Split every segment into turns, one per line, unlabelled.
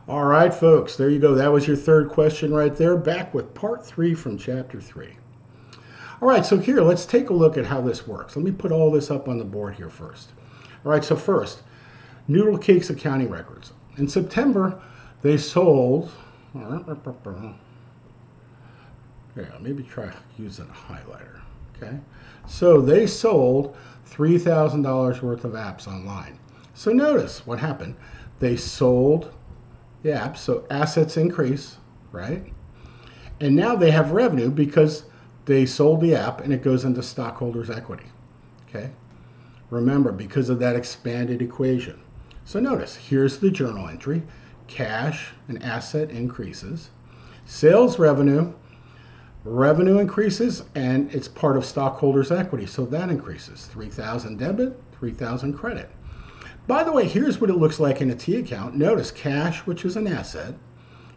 All right, folks, there you go. That was your third question right there. Back with part 3 from chapter 3. All right, so here, let's take a look at how this works. Let me put all this up on the board here first. All right, so first, Noodle Cake's accounting records. In September, they sold, yeah, maybe try using a highlighter, okay? So they sold $3,000 worth of apps online. So notice what happened. They sold the apps, so assets increase, right? And now they have revenue because they sold the app and it goes into stockholders' equity, okay? Remember, because of that expanded equation. So notice, here's the journal entry. Cash, an asset, increases. Sales revenue increases, and it's part of stockholders' equity, so that increases. 3,000 debit, 3,000 credit. By the way, here's what it looks like in a T account. Notice cash, which is an asset,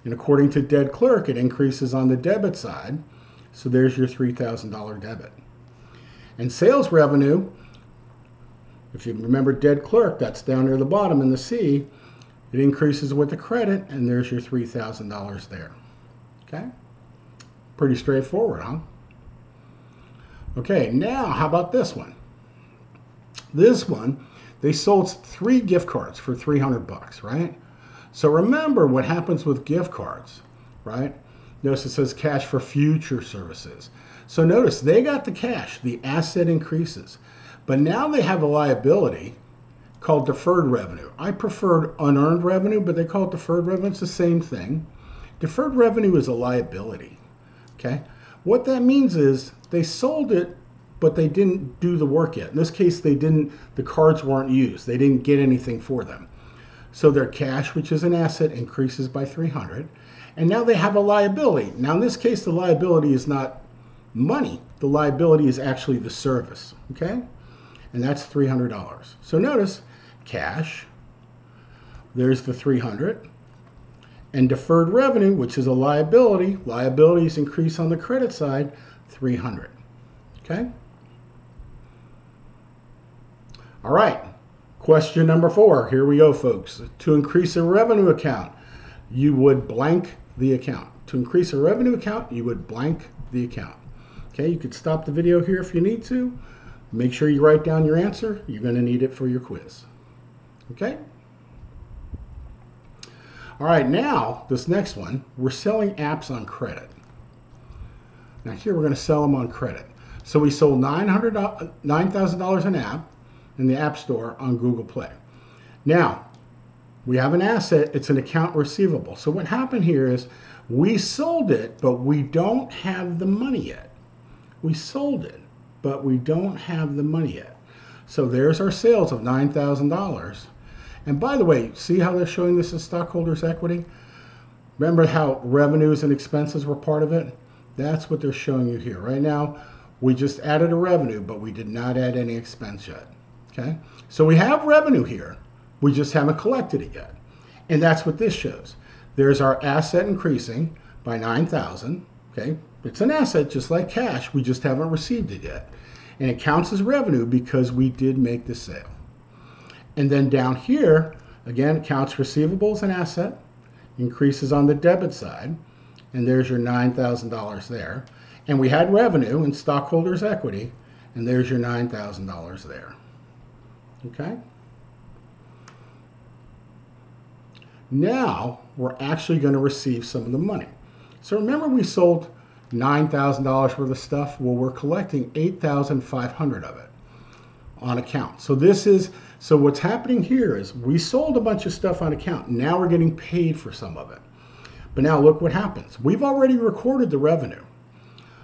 and according to dead clerk, it increases on the debit side, so there's your $3,000 debit. And sales revenue, if you remember dead clerk, that's down near the bottom in the C, it increases with the credit, and there's your $3,000 there. Okay? Pretty straightforward, huh? Okay, now how about this one? This one, they sold 3 gift cards for $300, right? So remember what happens with gift cards, right? Notice it says cash for future services. So notice they got the cash, the asset increases. But now they have a liability called deferred revenue. I preferred unearned revenue, but they call it deferred revenue. It's the same thing. Deferred revenue is a liability, okay? What that means is they sold it, but they didn't do the work yet. In this case, the cards weren't used. They didn't get anything for them. So their cash, which is an asset, increases by $300. And now they have a liability. Now in this case, the liability is not money. The liability is actually the service, okay? And that's $300. So notice, cash, there's the $300. And deferred revenue, which is a liability, liabilities increase on the credit side, $300. Okay? All right, question number 4. Here we go, folks. To increase a revenue account, you would blank the account. To increase a revenue account, you would blank the account. Okay, you could stop the video here if you need to. Make sure you write down your answer. You're going to need it for your quiz. Okay? All right, now, this next one, we're selling apps on credit. Now here we're going to sell them on credit. So we sold $9,000 an app in the App Store on Google Play. Now, we have an asset. It's an account receivable. So what happened here is we sold it, but we don't have the money yet. We sold it, but we don't have the money yet. So there's our sales of $9,000. And by the way, see how they're showing this as stockholders' equity? Remember how revenues and expenses were part of it? That's what they're showing you here. Right now, we just added a revenue, but we did not add any expense yet. Okay? So we have revenue here. We just haven't collected it yet. And that's what this shows. There's our asset increasing by $9,000. Okay? It's an asset just like cash. We just haven't received it yet. And it counts as revenue because we did make the sale. And then down here, again, accounts receivable is an asset, increases on the debit side, and there's your $9,000 there. And we had revenue and stockholders' equity, and there's your $9,000 there. Okay? Now, we're actually going to receive some of the money. So remember we sold $9,000 worth of stuff? Well, we're collecting $8,500 of it on account. So what's happening here is we sold a bunch of stuff on account. Now we're getting paid for some of it. But now look what happens. We've already recorded the revenue.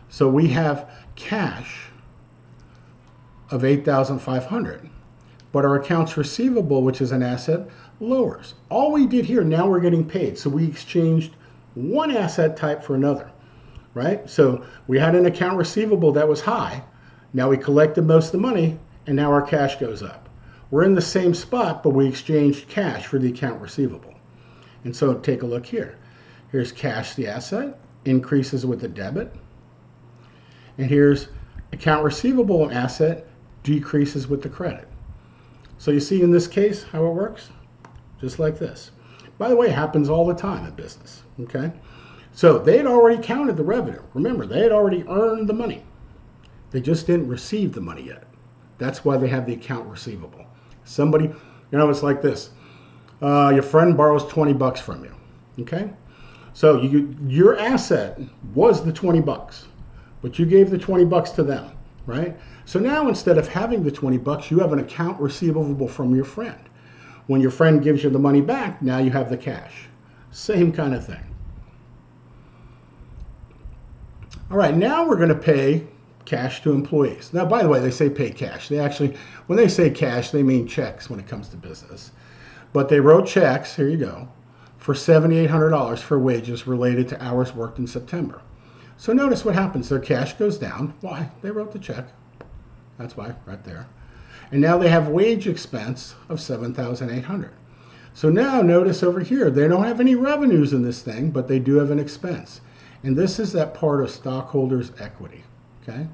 So we have cash of $8,500. But our accounts receivable, which is an asset, lowers. All we did here, now we're getting paid. So we exchanged one asset type for another, right? So we had an account receivable that was high. Now we collected most of the money, and now our cash goes up. We're in the same spot, but we exchanged cash for the account receivable. And so take a look here. Here's cash, the asset, increases with the debit. And here's account receivable asset, decreases with the credit. So you see in this case how it works? Just like this. By the way, it happens all the time in business, okay? So they had already counted the revenue. Remember, they had already earned the money. They just didn't receive the money yet. That's why they have the account receivable. Somebody, it's like this. Your friend borrows 20 bucks from you, okay? So your asset was the 20 bucks, but you gave the 20 bucks to them, right? So now instead of having the 20 bucks, you have an account receivable from your friend. When your friend gives you the money back, now you have the cash. Same kind of thing. All right, now we're going to pay cash to employees. Now, by the way, they say pay cash. When they say cash, they mean checks when it comes to business. But they wrote checks, here you go, for $7,800 for wages related to hours worked in September. So notice what happens. Their cash goes down. Why? They wrote the check. That's why, right there. And now they have wage expense of $7,800. So now notice over here, they don't have any revenues in this thing, but they do have an expense. And this is that part of stockholders' equity, okay?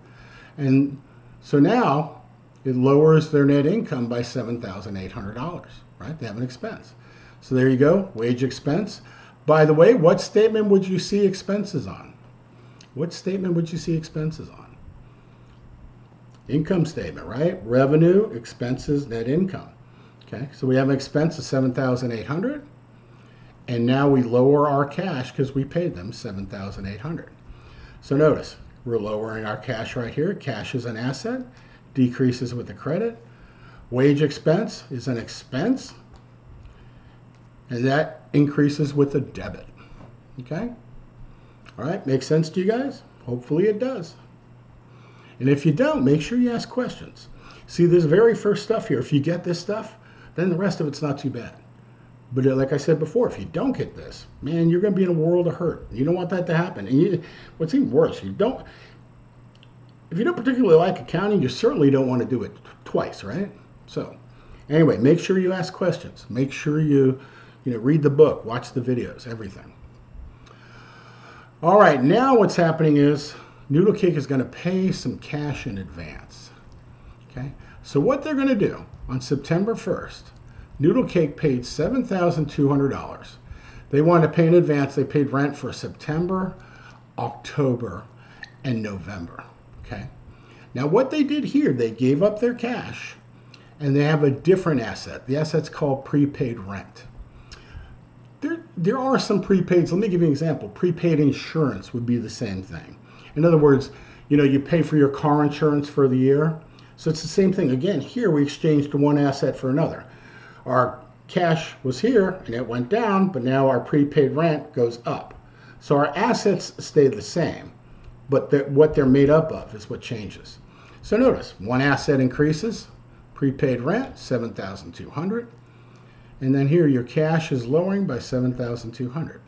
And so now it lowers their net income by $7,800, right? They have an expense. So there you go, wage expense. By the way, what statement would you see expenses on? What statement would you see expenses on? Income statement, right? Revenue, expenses, net income. Okay, so we have an expense of $7,800, and now we lower our cash because we paid them $7,800. So notice, we're lowering our cash right here. Cash is an asset, decreases with the credit. Wage expense is an expense, and that increases with the debit. Okay? All right, makes sense to you guys? Hopefully it does. And if you don't, make sure you ask questions. See, this very first stuff here, if you get this stuff, then the rest of it's not too bad. But like I said before, if you don't get this, man, you're going to be in a world of hurt. You don't want that to happen. And what's even worse, if you don't particularly like accounting, you certainly don't want to do it twice, right? So anyway, make sure you ask questions. Make sure you read the book, watch the videos, everything. All right, now what's happening is Noodle Cake is going to pay some cash in advance. Okay, so what they're going to do on September 1st, Noodle Cake paid $7,200. They wanted to pay in advance. They paid rent for September, October, and November. Okay, now what they did here, they gave up their cash, and they have a different asset. The asset's called prepaid rent. There are some prepaids. Let me give you an example. Prepaid insurance would be the same thing. In other words, you pay for your car insurance for the year. So it's the same thing. Again, here we exchanged one asset for another. Our cash was here and it went down, but now our prepaid rent goes up. So our assets stay the same, but what they're made up of is what changes. So notice, one asset increases, prepaid rent, $7,200. And then here your cash is lowering by $7,200.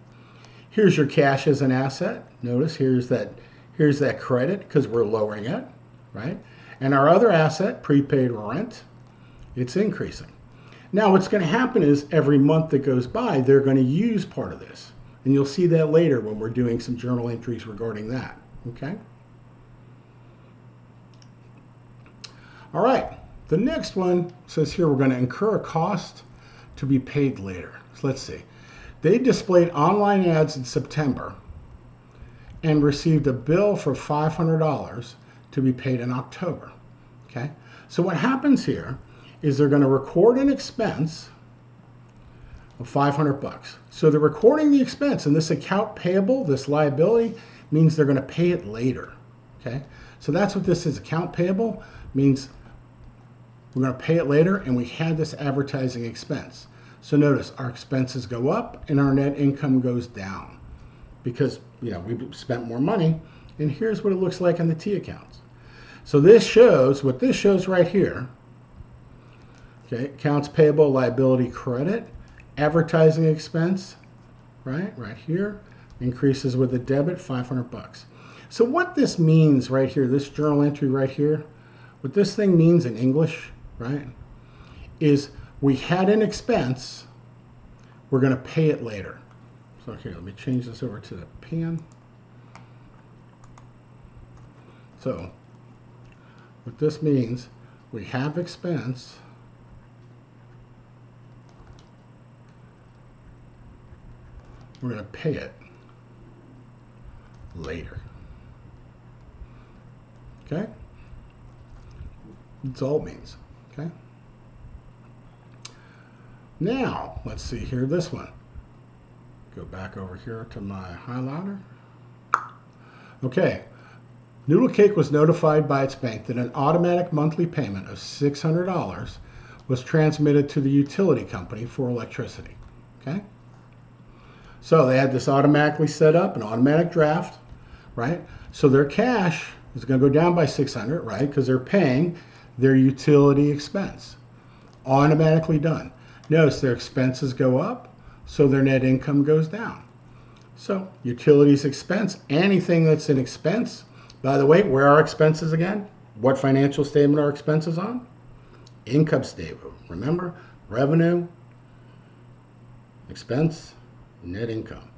Here's your cash as an asset. Notice here's that credit because we're lowering it, right? And our other asset, prepaid rent, it's increasing. Now what's going to happen is every month that goes by, they're going to use part of this. And you'll see that later when we're doing some journal entries regarding that, okay? All right, the next one says here we're going to incur a cost to be paid later. So let's see. They displayed online ads in September and received a bill for $500 to be paid in October. Okay? So what happens here is they're going to record an expense of 500 bucks. So they're recording the expense, and this account payable, this liability, means they're going to pay it later. Okay? So that's what this is. Account payable means we're going to pay it later, and we had this advertising expense. So notice our expenses go up and our net income goes down because we've spent more money. And here's what it looks like in the T accounts. So this shows right here. Okay, accounts payable, liability, credit, advertising expense, right here, increases with a debit, 500 bucks. So what this means right here, this journal entry right here, what this thing means in English, right, is we had an expense, we're going to pay it later. So here, let me change this over to the pen. So what this means, we have expense, we're going to pay it later. Okay? That's all it means. Okay? Now, let's see here, this one. Go back over here to my highlighter. Okay. Noodle Cake was notified by its bank that an automatic monthly payment of $600 was transmitted to the utility company for electricity. Okay? So they had this automatically set up, an automatic draft, right? So their cash is going to go down by $600, right? Because they're paying their utility expense. Automatically done. Notice their expenses go up, so their net income goes down. So utilities expense, anything that's an expense. By the way, where are expenses again? What financial statement are expenses on? Income statement. Remember, revenue, expense, net income.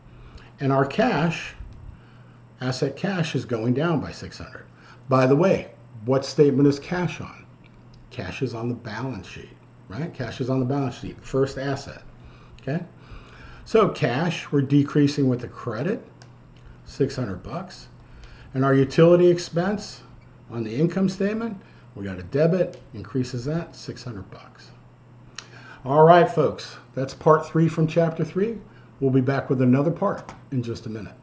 And our cash, asset cash, is going down by $600. By the way, what statement is cash on? Cash is on the balance sheet, right? Cash is on the balance sheet, first asset. Okay? So cash, we're decreasing with the credit, $600. And our utility expense on the income statement, we got a debit, increases that, $600. All right, folks, that's part 3 from chapter 3. We'll be back with another part in just a minute.